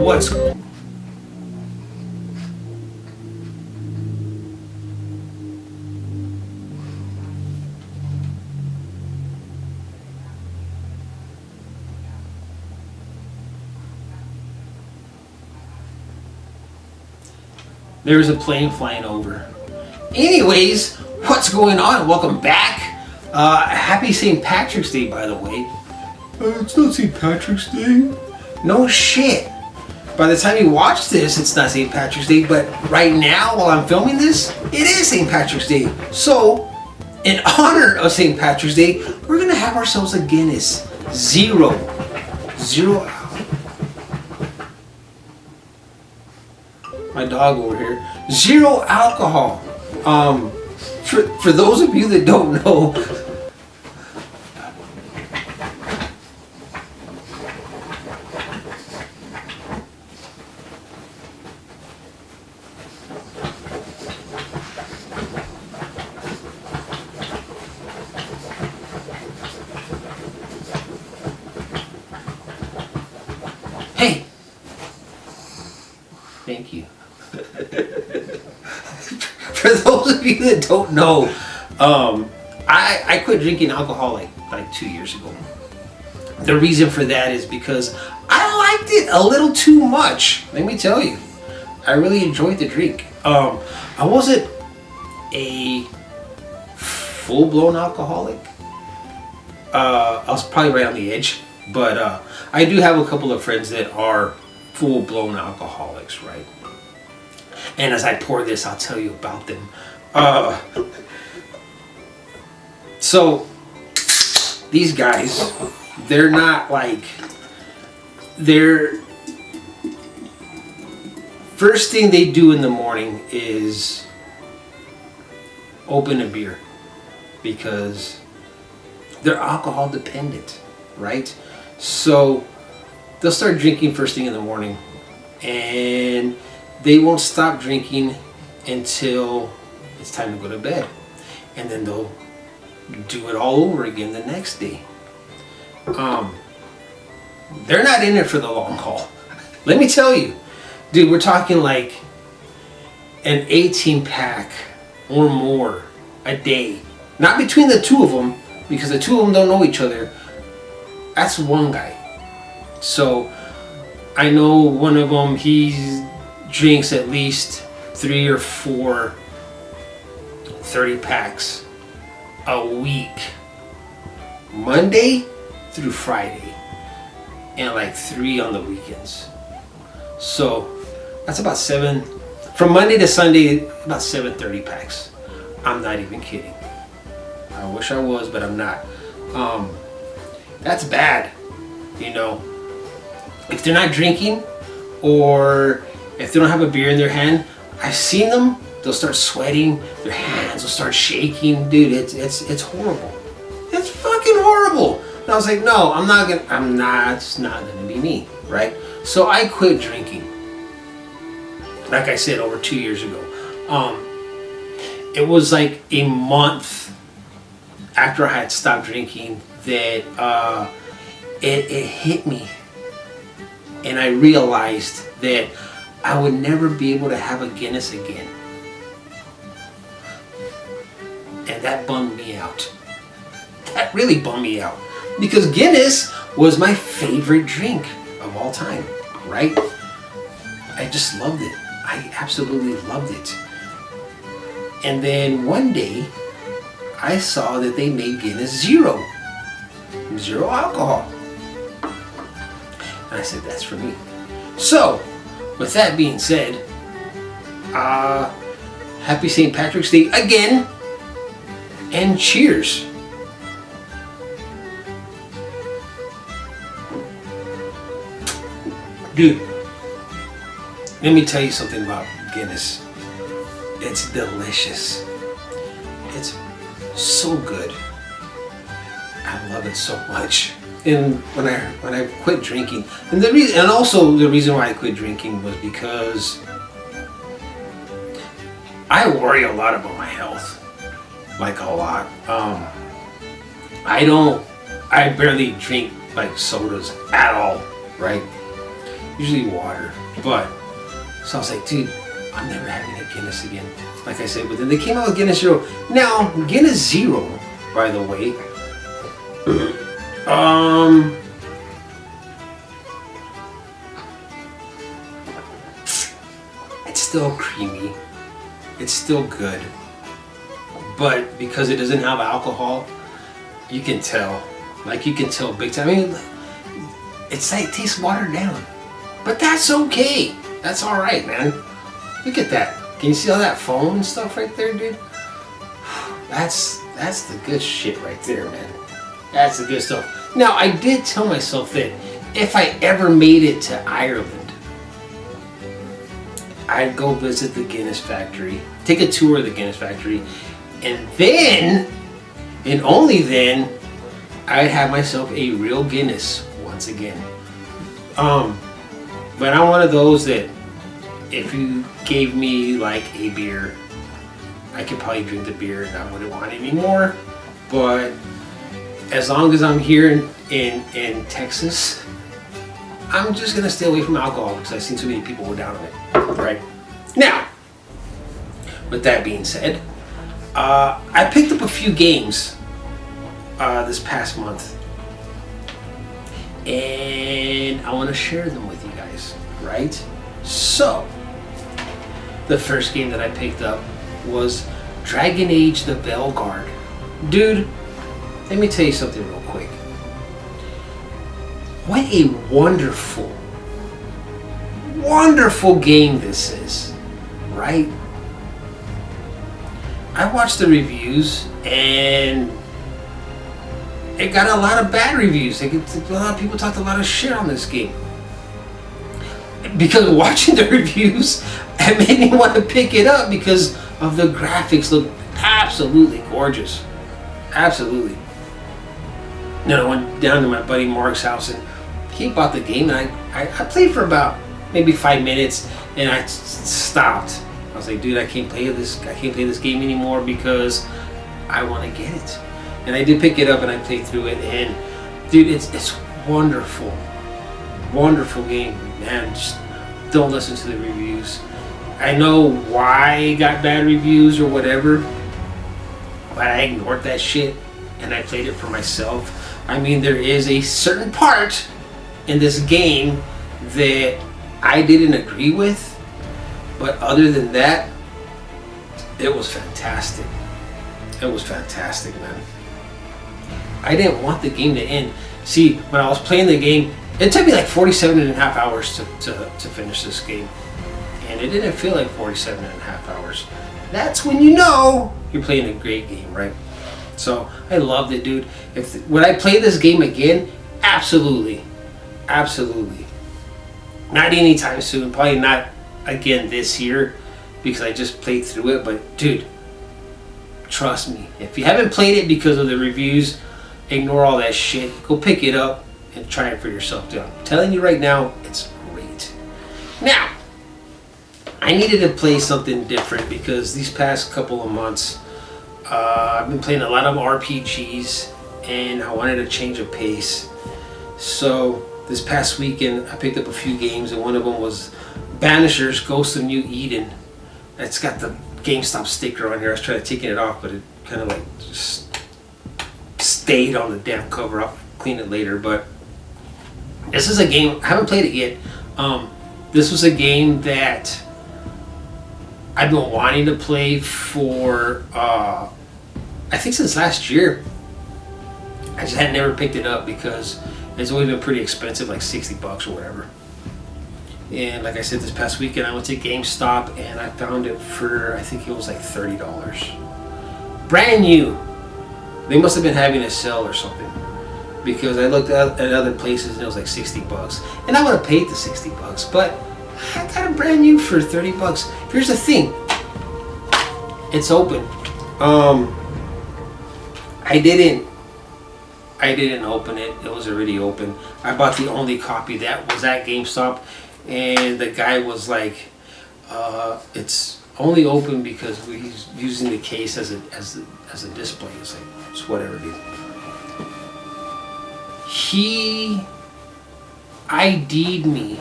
What's There's a plane flying over. Anyways, what's going on? Welcome back. Happy St. Patrick's Day, by the way. It's not St. Patrick's Day. No shit. By the time you watch this, it's not St. Patrick's Day, but right now, while I'm filming this, it is St. Patrick's Day. So, in honor of St. Patrick's Day, we're gonna have ourselves a Guinness. Zero. My dog over here. Zero alcohol. For those of you that don't know, hey, thank you. For those of you that don't know, I quit drinking alcohol like 2 years ago. The reason for that is because I liked it a little too much. Let me tell you, I really enjoyed the drink. I wasn't a full-blown alcoholic. I was probably right on the edge, but I do have a couple of friends that are full-blown alcoholics, right? And as I pour this, I'll tell you about them. So these guys, they're not like, they're, first thing they do in the morning is open a beer because they're alcohol dependent, right? So they'll start drinking first thing in the morning, and they won't stop drinking until it's time to go to bed. And then they'll do it all over again the next day. They're not in it for the long haul. Let me tell you, dude, we're talking like an 18 pack or more a day. Not between the two of them, because the two of them don't know each other. That's one guy. So I know one of them, he drinks at least 3 or 4 30 packs a week, Monday through Friday, and like 3 on the weekends. So that's about 7 from Monday to Sunday, about 7 30 packs. I'm not even kidding. I wish I was, but I'm not. That's bad, you know. If they're not drinking, or if they don't have a beer in their hand, I've seen them, they'll start sweating, their hands will start shaking. Dude, it's horrible. It's fucking horrible. And I was like, no, it's not gonna be me, right? So I quit drinking. Like I said, over 2 years ago. It was like a month after I had stopped drinking that it hit me. And I realized that I would never be able to have a Guinness again. And that bummed me out. That really bummed me out. Because Guinness was my favorite drink of all time, right? I just loved it. I absolutely loved it. And then one day, I saw that they made Guinness zero alcohol. And I said, that's for me. So, with that being said, happy St. Patrick's Day again, and cheers. Dude, let me tell you something about Guinness. It's delicious. It's so good. I love it so much. And when I quit drinking, and the reason why I quit drinking was because I worry a lot about my health, like a lot. I barely drink like sodas at all, right? usually water. But so I was like, dude, I'm never having a Guinness again. Like I said, but then they came out with Guinness Zero. Now, Guinness Zero, by the way, it's still creamy. It's still good. But because it doesn't have alcohol, you can tell. Like, you can tell big time. I mean, it's like, it tastes watered down. But that's okay. That's alright, man. Look at that. Can you see all that foam and stuff right there, dude? That's the good shit right there, man. That's the good stuff. Now, I did tell myself that if I ever made it to Ireland, I'd go visit the Guinness factory, take a tour of the Guinness factory, and then, and only then, I'd have myself a real Guinness once again. But I'm one of those that if you gave me like a beer, I could probably drink the beer and I wouldn't want it anymore. But as long as I'm here in Texas, I'm just gonna stay away from alcohol because I've seen so many people go down on it. Right? Now, with that being said, I picked up a few games this past month, and I want to share them with you guys, right? So, the first game that I picked up was Dragon Age the Veilguard. Dude, let me tell you something real quick. What a wonderful, wonderful game this is, right? I watched the reviews and it got a lot of bad reviews. A lot of people talked a lot of shit on this game. Because watching the reviews, it made me want to pick it up because of the graphics look absolutely gorgeous. Absolutely. Then I went down to my buddy Mark's house and he bought the game and I played for about maybe 5 minutes and I stopped. I was like, dude, I can't play this game anymore because I want to get it. And I did pick it up and I played through it, and dude, it's wonderful. Wonderful game, man. Just don't listen to the reviews. I know why it got bad reviews or whatever, but I ignored that shit and I played it for myself. I mean, there is a certain part in this game that I didn't agree with, but other than that, it was fantastic. It was fantastic, man. I didn't want the game to end. See, when I was playing the game, it took me like 47 and a half hours to finish this game. And it didn't feel like 47 and a half hours. That's when you know you're playing a great game, right? So, I loved it, dude. Would I play this game again? Absolutely. Absolutely. Not anytime soon. Probably not again this year because I just played through it. But, dude, trust me. If you haven't played it because of the reviews, ignore all that shit. Go pick it up and try it for yourself, dude. I'm telling you right now, it's great. Now, I needed to play something different because these past couple of months, I've been playing a lot of RPGs and I wanted to change of pace. So this past weekend, I picked up a few games and one of them was Banishers Ghost of New Eden. It's got the GameStop sticker on here. I was trying to take it off, but it kind of like just stayed on the damn cover. I'll clean it later, but this is a game, I haven't played it yet. This was a game that I've been wanting to play for, I think since last year. I just had never picked it up because it's always been pretty expensive, like $60 or whatever. And like I said, this past weekend I went to GameStop and I found it for, I think it was like $30. Brand new. They must have been having a sale or something. Because I looked at other places and it was like $60. And I would have paid the $60, but I got it brand new for $30. Here's the thing. It's open. I didn't open it. It was already open. I bought the only copy that was at GameStop, and the guy was like, "It's only open because we're using the case as a display." It's like, it's whatever, dude. He ID'd me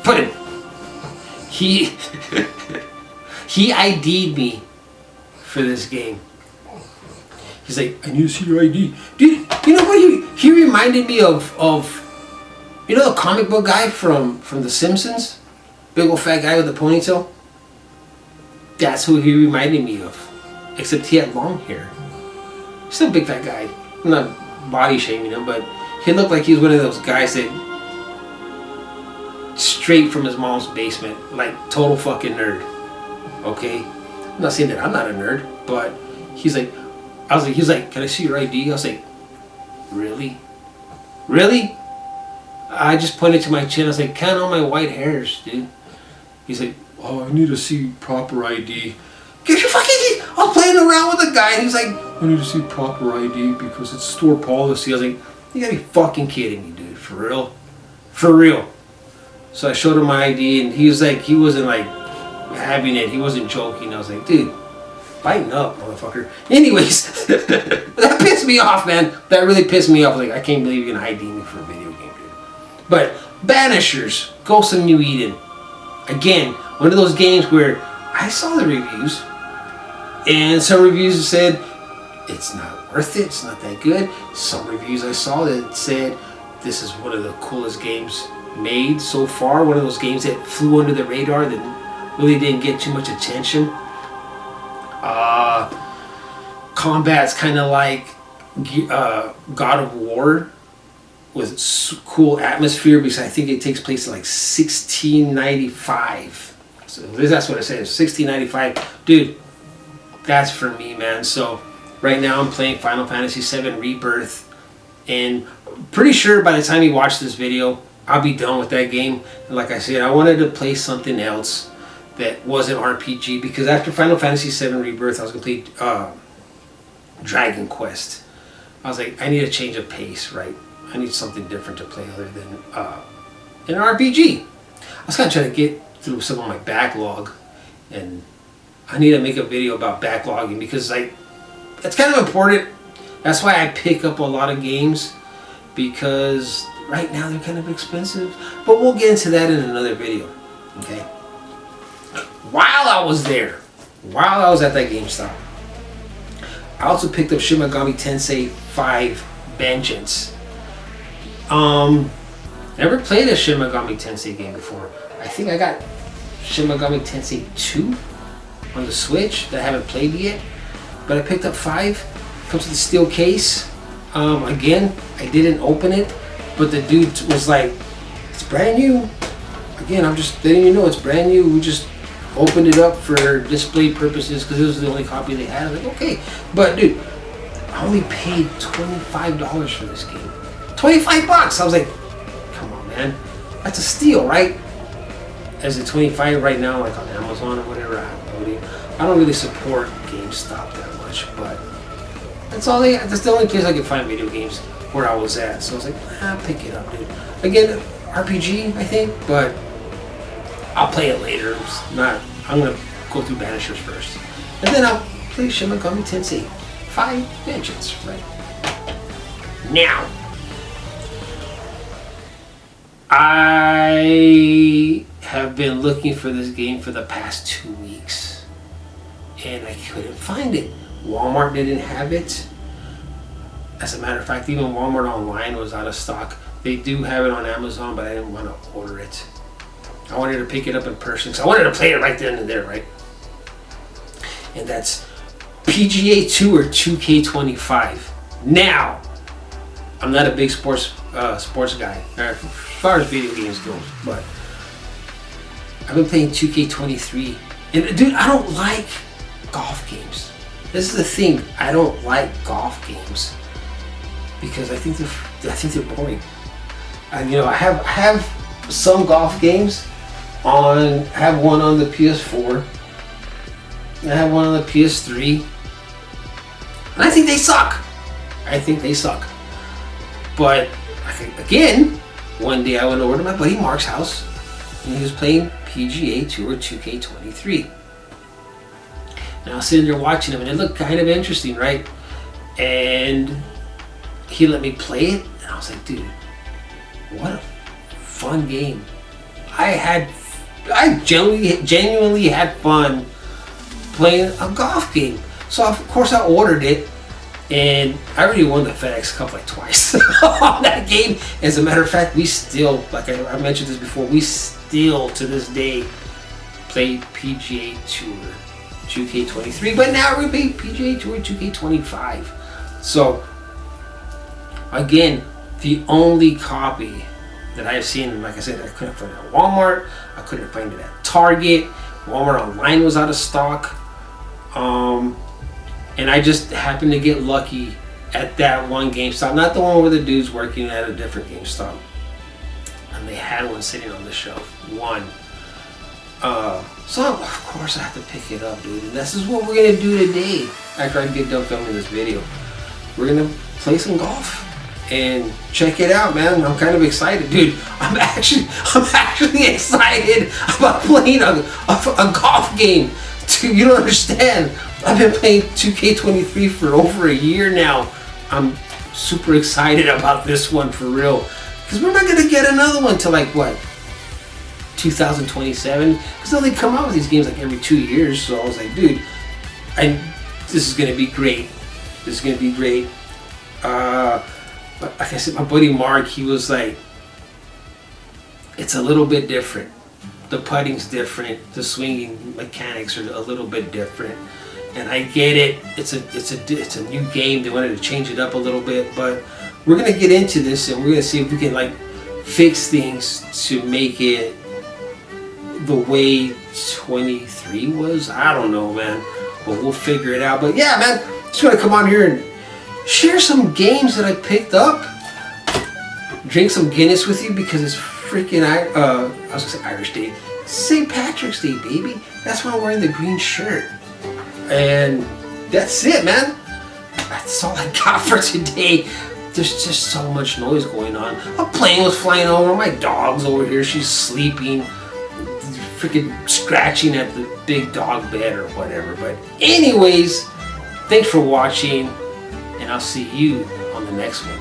put him. He he ID'd me for this game. He's like, I need to see your ID. Dude, you know what he reminded me of you know the comic book guy from The Simpsons? Big old fat guy with the ponytail? That's who he reminded me of. Except he had long hair. Still a big fat guy. I'm not body shaming him, but he looked like he was one of those guys that straight from his mom's basement, like total fucking nerd. Okay? I'm not saying that I'm not a nerd, but he's like, can I see your ID? I was like, really? Really? I just pointed to my chin. I was like, count all my white hairs, dude. He's like, oh, I need to see proper ID. Get your fucking... I was playing around with a guy and he's like, I need to see proper ID because it's store policy. I was like, you gotta be fucking kidding me, dude. For real? For real. So I showed him my ID and he was like, he wasn't like having it. He wasn't joking. I was like, dude, lighten up, motherfucker. Anyways, that pissed me off, man. That really pissed me off. Like, I can't believe you're gonna ID me for a video game, dude. But Banishers, Ghosts of New Eden. Again, one of those games where I saw the reviews and some reviews said it's not worth it, it's not that good. Some reviews I saw that said this is one of the coolest games made so far. One of those games that flew under the radar that really didn't get too much attention. Combat's kind of like God of War with cool atmosphere because I think it takes place in like 1695. So that's what I said, 1695. Dude, that's for me, man. So right now I'm playing Final Fantasy VII Rebirth, and pretty sure by the time you watch this video, I'll be done with that game. And like I said, I wanted to play something else that wasn't RPG because after Final Fantasy VII Rebirth, I was going to play Dragon Quest. I was like, I need a change of pace, right? I need something different to play other than an RPG. I was kind of trying to get through some of my backlog, and I need to make a video about backlogging because like it's kind of important. That's why I pick up a lot of games because right now they're kind of expensive. But we'll get into that in another video. Okay. While I was there, while I was at that GameStop, I also picked up Shin Megami Tensei 5 Vengeance. Never played a Shin Megami Tensei game before. I think I got Shin Megami Tensei 2 on the Switch that I haven't played yet. But I picked up 5. Comes with a steel case. Again, I didn't open it, but the dude was like, it's brand new. Again, I'm just letting you know it's brand new. We just opened it up for display purposes because this was the only copy they had. I was like, okay. But dude, I only paid $25 for this game. 25 bucks. I was like, come on, man. That's a steal, right? As a 25 right now, like on Amazon or whatever, I don't really support GameStop that much, but that's the only place I could find video games where I was at. So I was like, I'll pick it up, dude. Again, RPG, I think, but I'll play it later. I'm gonna go through Banishers first, and then I'll play Shin Megami Tensei 5 Vengeance, right? Now, I have been looking for this game for the past 2 weeks, and I couldn't find it. Walmart didn't have it. As a matter of fact, even Walmart online was out of stock. They do have it on Amazon, but I didn't want to order it. I wanted to pick it up in person because I wanted to play it right then and there, right? And that's PGA 2 or 2K25. Now, I'm not a big sports guy as far as video games go, but I've been playing 2K23, and dude, I don't like golf games. This is the thing. I don't like golf games because I think they're boring. And I have some golf games on. I have one on the PS4. And I have one on the PS3. And I think they suck. But again, one day I went over to my buddy Mark's house and he was playing PGA 2 or 2K23. And I was sitting there watching him and it looked kind of interesting, right? And he let me play it and I was like, dude, what a fun game. I genuinely had fun playing a golf game. So of course I ordered it, and I already won the FedEx Cup like twice on that game. As a matter of fact, we still, like I mentioned this before, we still to this day play PGA Tour 2K23, but now we play PGA Tour 2K25. So again, the only copy that I have seen, like I said, I couldn't find it at Walmart, I couldn't find it at Target, Walmart online was out of stock, and I just happened to get lucky at that one GameStop, not the one where the dude's working at, a different GameStop, and they had one sitting on the shelf, so of course I have to pick it up, dude, and this is what we're gonna do today. After I get done filming this video, we're gonna play some golf and check it out, man. I'm kind of excited, dude. I'm actually excited about playing a golf game. Dude, you don't understand. I've been playing 2K23 for over a year now. I'm super excited about this one for real, because we're not gonna get another one till like what, 2027? Because they come out with these games like every 2 years. So I was like, dude, this is gonna be great. This is gonna be great. Like I said, my buddy Mark, he was like, it's a little bit different. The putting's different. The swinging mechanics are a little bit different. And I get it. It's a new game. They wanted to change it up a little bit, but we're gonna get into this and we're gonna see if we can like fix things to make it the way 23 was. I don't know, man, but we'll figure it out. But yeah, man, just want to come on here and share some games that I picked up. Drink some Guinness with you because it's freaking I was gonna say Irish Day, St. Patrick's Day, baby. That's why I'm wearing the green shirt. And that's it, man. That's all I got for today. There's just so much noise going on. A plane was flying over. My dog's over here. She's sleeping, freaking scratching at the big dog bed or whatever. But anyways, thanks for watching, and I'll see you on the next one.